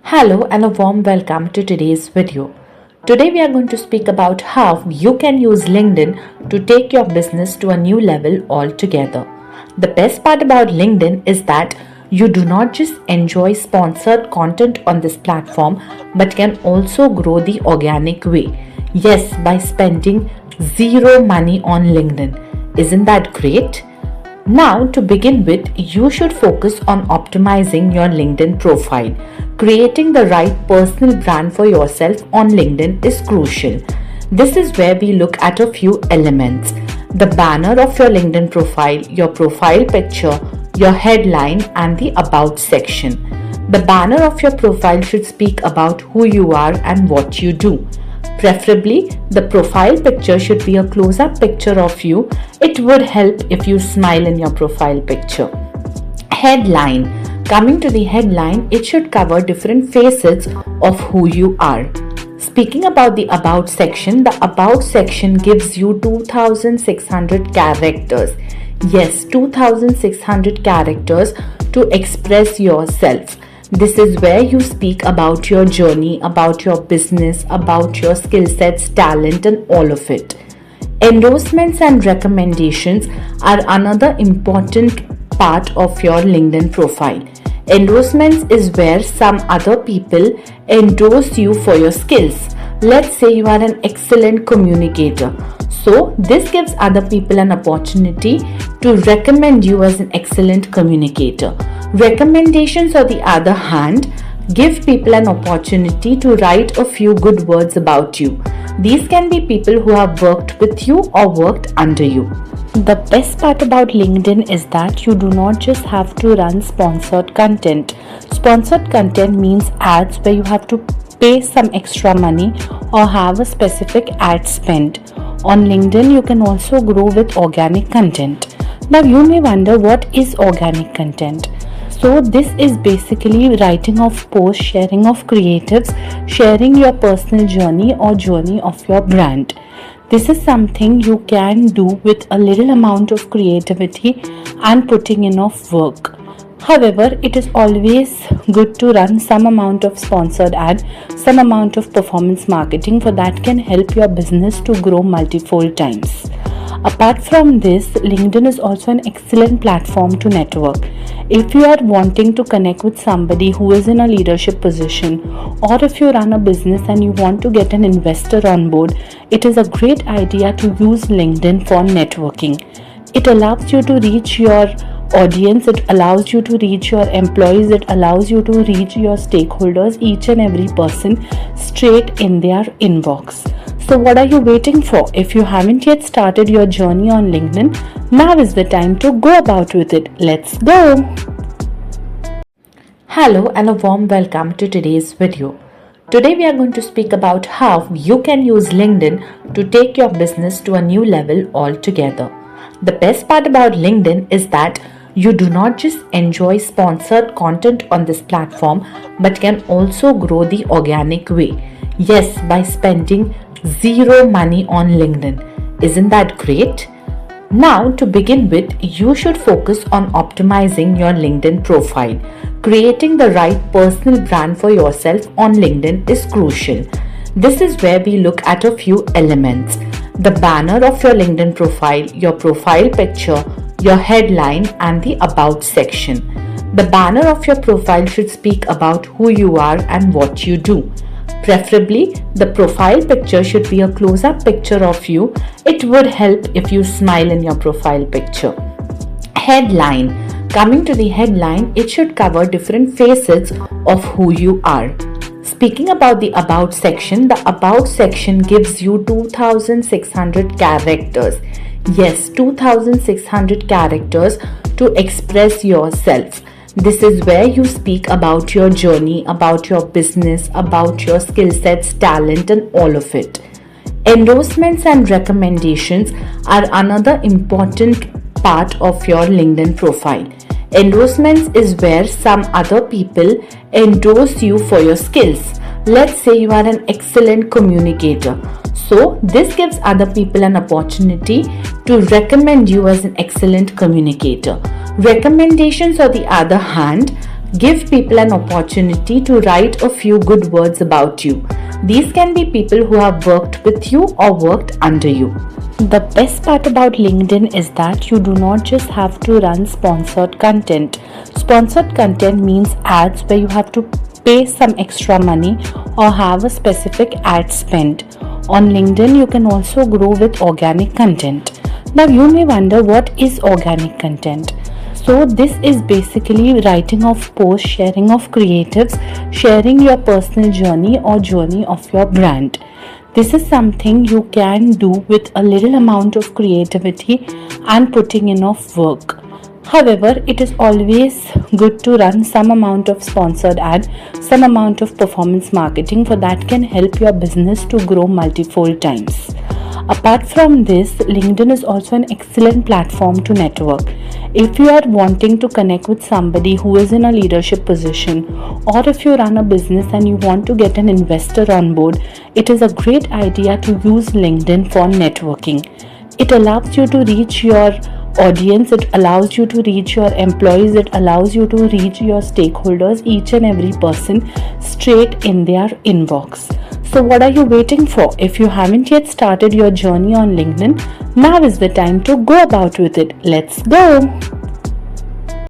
Hello and a warm welcome to today's video. Today we are going to speak about how you can use LinkedIn to take your business to a new level altogether. The best part about LinkedIn is that you do not just enjoy sponsored content on this platform but can also grow the organic way. Yes, by spending zero money on LinkedIn. Isn't that great? Now, to begin with, you should focus on optimizing your LinkedIn profile. Creating the right personal brand for yourself on LinkedIn is crucial. This is where we look at a few elements: the banner of your LinkedIn profile, your profile picture, your headline, and the About section. The banner of your profile should speak about who you are and what you do. Preferably, the profile picture should be a close-up picture of you. It would help if you smile in your profile picture. Headline. Coming to the headline, it should cover different facets of who you are. Speaking about the the About section gives you 2600 characters. Yes, 2600 characters to express yourself. This is where you speak about your journey, about your business, about your skill sets, talent, and all of it. Endorsements and recommendations are another important part of your LinkedIn profile. Endorsements is where some other people endorse you for your skills. Let's say you are an excellent communicator. So, this gives other people an opportunity to recommend you as an excellent communicator. Recommendations, on the other hand, give people an opportunity to write a few good words about you. These can be people who have worked with you or worked under you. The best part about LinkedIn is that you do not just have to run sponsored content. Sponsored content means ads where you have to pay some extra money or have a specific ad spend. On LinkedIn, you can also grow with organic content. Now, you may wonder, what is organic content? So, this is basically writing of posts, sharing of creatives, sharing your personal journey or journey of your brand. This is something you can do with a little amount of creativity and putting in of work. However, it is always good to run some amount of sponsored ad, some amount of performance marketing, for that can help your business to grow multifold times. Apart from this, LinkedIn is also an excellent platform to network. If you are wanting to connect with somebody who is in a leadership position, or if you run a business and you want to get an investor on board, it is a great idea to use LinkedIn for networking. It allows you to reach your audience, it allows you to reach your employees, it allows you to reach your stakeholders, each and every person straight in their inbox. So what are you waiting for? If you haven't yet started your journey on LinkedIn, now is the time to go about with it. Let's go! Hello and a warm welcome to today's video. Today we are going to speak about how you can use LinkedIn to take your business to a new level altogether. The best part about LinkedIn is that you do not just enjoy sponsored content on this platform but can also grow the organic way. Yes, by spending zero money on LinkedIn. Isn't that great? Now, to begin with, you should focus on optimizing your LinkedIn profile. Creating the right personal brand for yourself on LinkedIn is crucial. This is where we look at a few elements: the banner of your LinkedIn profile, your profile picture, your headline, and the About section. The banner of your profile should speak about who you are and what you do. Preferably, the profile picture should be a close-up picture of you. It would help if you smile in your profile picture. Headline. Coming to the headline, it should cover different facets of who you are. Speaking about the About section gives you 2600 characters. Yes, 2600 characters to express yourself. This is where you speak about your journey, about your business, about your skill sets, talent, and all of it. Endorsements and recommendations are another important part of your LinkedIn profile. Endorsements is where some other people endorse you for your skills. Let's say you are an excellent communicator. So, this gives other people an opportunity to recommend you as an excellent communicator. Recommendations, on the other hand, Give people an opportunity to write a few good words about you. These can be people who have worked with you or worked under you. The best part about LinkedIn is that you do not just have to run sponsored content. Sponsored content means ads where you have to pay some extra money or have a specific ad spend. On LinkedIn, you can also grow with organic content. Now, you may wonder, what is organic content? So this is basically writing of posts, sharing of creatives, sharing your personal journey or journey of your brand. This is something you can do with a little amount of creativity and putting in of work. However, it is always good to run some amount of sponsored ad, some amount of performance marketing, for that can help your business to grow multifold times. Apart from this, LinkedIn is also an excellent platform to network. If you are wanting to connect with somebody who is in a leadership position, or if you run a business and you want to get an investor on board, it is a great idea to use LinkedIn for networking. It allows you to reach your audience, it allows you to reach your employees, it allows you to reach your stakeholders, each and every person straight in their inbox. So what are you waiting for? If you haven't yet started your journey on LinkedIn, now is the time to go about with it. Let's go!